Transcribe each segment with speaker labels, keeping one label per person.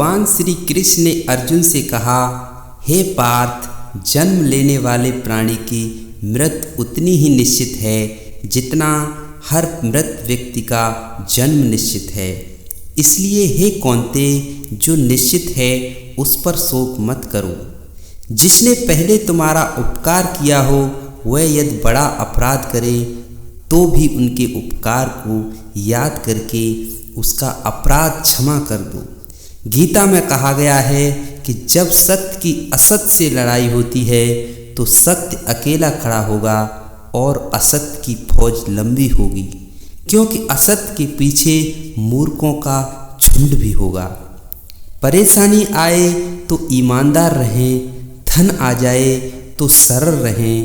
Speaker 1: भगवान श्री कृष्ण ने अर्जुन से कहा, हे पार्थ, जन्म लेने वाले प्राणी की मृत्यु उतनी ही निश्चित है जितना हर मृत व्यक्ति का जन्म निश्चित है। इसलिए हे कौन्ते, जो निश्चित है उस पर शोक मत करो। जिसने पहले तुम्हारा उपकार किया हो वह यदि बड़ा अपराध करे तो भी उनके उपकार को याद करके उसका अपराध क्षमा कर दो। गीता में कहा गया है कि जब सत्य की असत्य से लड़ाई होती है तो सत्य अकेला खड़ा होगा और असत्य की फौज लंबी होगी, क्योंकि असत्य के पीछे मूर्खों का झुंड भी होगा। परेशानी आए तो ईमानदार रहें, धन आ जाए तो सरल रहें,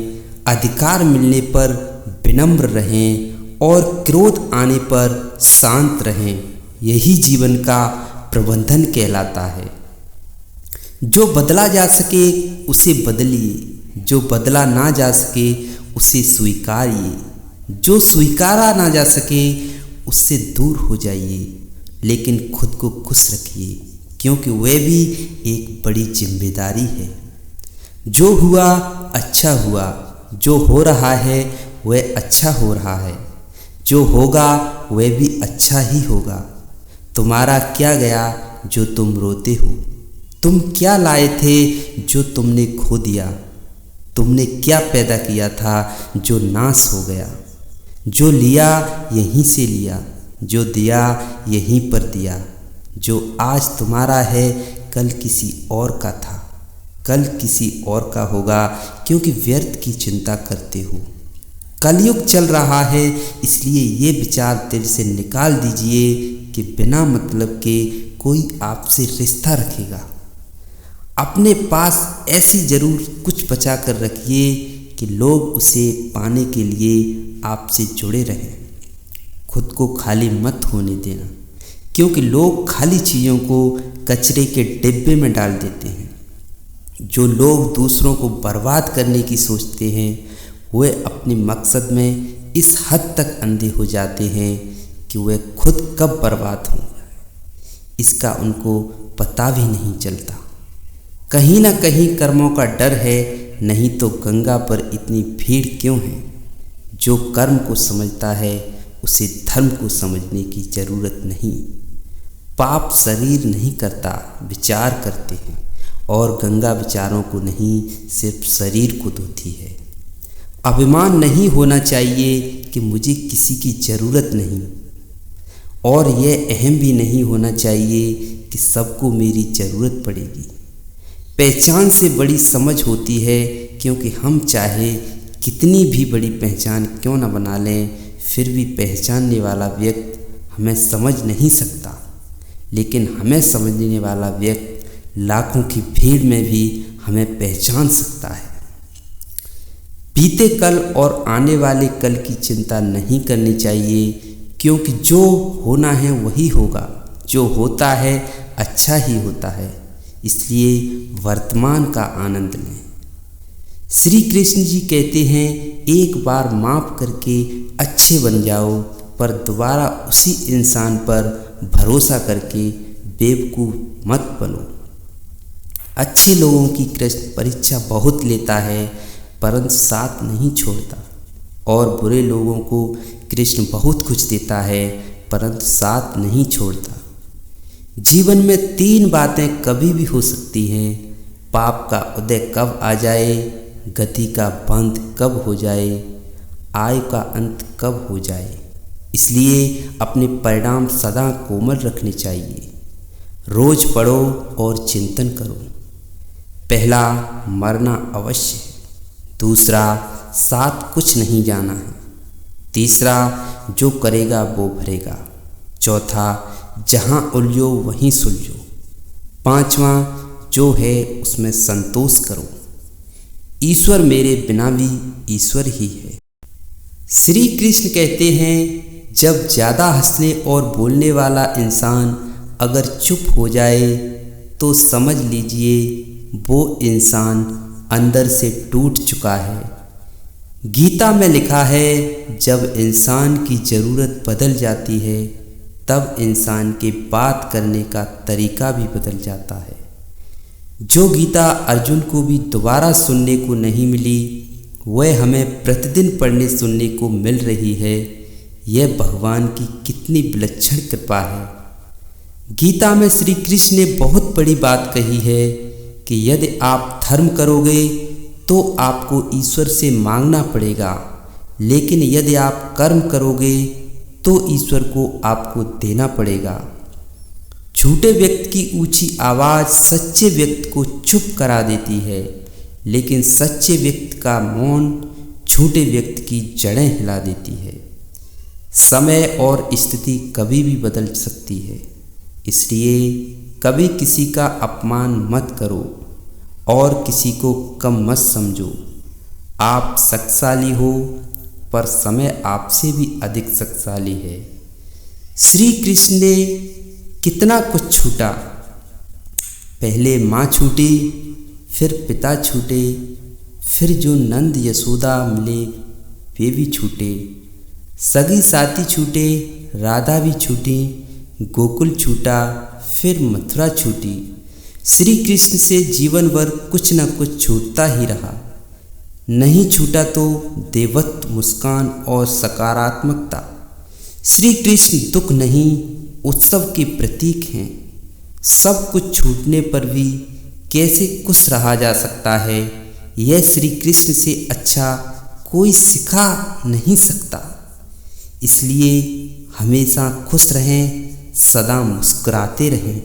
Speaker 1: अधिकार मिलने पर विनम्र रहें और क्रोध आने पर शांत रहें। यही जीवन का प्रबंधन कहलाता है। जो बदला जा सके उसे बदलिए, जो बदला ना जा सके उसे स्वीकारिए, जो स्वीकारा ना जा सके उससे दूर हो जाइए, लेकिन खुद को खुश रखिए, क्योंकि वह भी एक बड़ी जिम्मेदारी है। जो हुआ अच्छा हुआ, जो हो रहा है वह अच्छा हो रहा है, जो होगा वह भी अच्छा ही होगा। तुम्हारा क्या गया जो तुम रोते हो? तुम क्या लाए थे जो तुमने खो दिया? तुमने क्या पैदा किया था जो नाश हो गया? जो लिया यहीं से लिया, जो दिया यहीं पर दिया। जो आज तुम्हारा है कल किसी और का था, कल किसी और का होगा, क्योंकि व्यर्थ की चिंता करते हो। कलयुग चल रहा है, इसलिए ये विचार दिल से निकाल दीजिए कि बिना मतलब के कोई आपसे रिश्ता रखेगा। अपने पास ऐसी जरूर कुछ बचा कर रखिए कि लोग उसे पाने के लिए आपसे जुड़े रहें। खुद को खाली मत होने देना, क्योंकि लोग खाली चीज़ों को कचरे के डिब्बे में डाल देते हैं। जो लोग दूसरों को बर्बाद करने की सोचते हैं वे अपने मकसद में इस हद तक अंधे हो जाते हैं कि वे खुद कब बर्बाद हों इसका उनको पता भी नहीं चलता। कहीं ना कहीं कर्मों का डर है, नहीं तो गंगा पर इतनी भीड़ क्यों है? जो कर्म को समझता है उसे धर्म को समझने की जरूरत नहीं। पाप शरीर नहीं करता, विचार करते हैं, और गंगा विचारों को नहीं सिर्फ शरीर को धोती है। अभिमान नहीं होना चाहिए कि मुझे किसी की ज़रूरत नहीं, और यह अहम भी नहीं होना चाहिए कि सबको मेरी ज़रूरत पड़ेगी। पहचान से बड़ी समझ होती है, क्योंकि हम चाहे कितनी भी बड़ी पहचान क्यों न बना लें, फिर भी पहचानने वाला व्यक्ति हमें समझ नहीं सकता, लेकिन हमें समझने वाला व्यक्ति लाखों की भीड़ में भी हमें पहचान सकता है। बीते कल और आने वाले कल की चिंता नहीं करनी चाहिए, क्योंकि जो होना है वही होगा, जो होता है अच्छा ही होता है। इसलिए वर्तमान का आनंद लें। श्री कृष्ण जी कहते हैं, एक बार माफ़ करके अच्छे बन जाओ, पर दोबारा उसी इंसान पर भरोसा करके बेवकूफ़ मत बनो। अच्छे लोगों की कृष्ण परीक्षा बहुत लेता है, परंतु साथ नहीं छोड़ता, और बुरे लोगों को कृष्ण बहुत कुछ देता है, परंतु साथ नहीं छोड़ता। जीवन में 3 बातें कभी भी हो सकती हैं: पाप का उदय कब आ जाए, गति का बंध कब हो जाए, आयु का अंत कब हो जाए। इसलिए अपने परिणाम सदा कोमल रखने चाहिए। रोज पढ़ो और चिंतन करो। पहला, मरना अवश्य है। दूसरा, साथ कुछ नहीं जाना है। तीसरा, जो करेगा वो भरेगा। चौथा, जहाँ उलझो वहीं सुलझो। पांचवा, जो है उसमें संतोष करो। ईश्वर मेरे बिना भी ईश्वर ही है। श्री कृष्ण कहते हैं, जब ज़्यादा हंसने और बोलने वाला इंसान अगर चुप हो जाए तो समझ लीजिए वो इंसान अंदर से टूट चुका है। गीता में लिखा है, जब इंसान की ज़रूरत बदल जाती है तब इंसान के बात करने का तरीका भी बदल जाता है। जो गीता अर्जुन को भी दोबारा सुनने को नहीं मिली, वह हमें प्रतिदिन पढ़ने सुनने को मिल रही है। यह भगवान की कितनी विलक्षण कृपा है। गीता में श्री कृष्ण ने बहुत बड़ी बात कही है कि यदि आप धर्म करोगे तो आपको ईश्वर से मांगना पड़ेगा, लेकिन यदि आप कर्म करोगे तो ईश्वर को आपको देना पड़ेगा। झूठे व्यक्ति की ऊंची आवाज़ सच्चे व्यक्ति को चुप करा देती है, लेकिन सच्चे व्यक्ति का मौन झूठे व्यक्ति की जड़ें हिला देती है। समय और स्थिति कभी भी बदल सकती है, इसलिए कभी किसी का अपमान मत करो और किसी को कम मत समझो। आप शक्तिशाली हो, पर समय आपसे भी अधिक शक्तिशाली है। श्री कृष्ण ने कितना कुछ छूटा। पहले माँ छूटी, फिर पिता छूटे, फिर जो नंद यशोदा मिले वे भी छूटे, सगी साथी छूटे, राधा भी छूटी, गोकुल छूटा, फिर मथुरा छूटी। श्री कृष्ण से जीवन भर कुछ न कुछ छूटता ही रहा। नहीं छूटा तो देवत्व, मुस्कान और सकारात्मकता। श्री कृष्ण दुख नहीं, उत्सव के प्रतीक हैं। सब कुछ छूटने पर भी कैसे खुश रहा जा सकता है, यह श्री कृष्ण से अच्छा कोई सिखा नहीं सकता। इसलिए हमेशा खुश रहें, सदा मुस्कुराते रहें।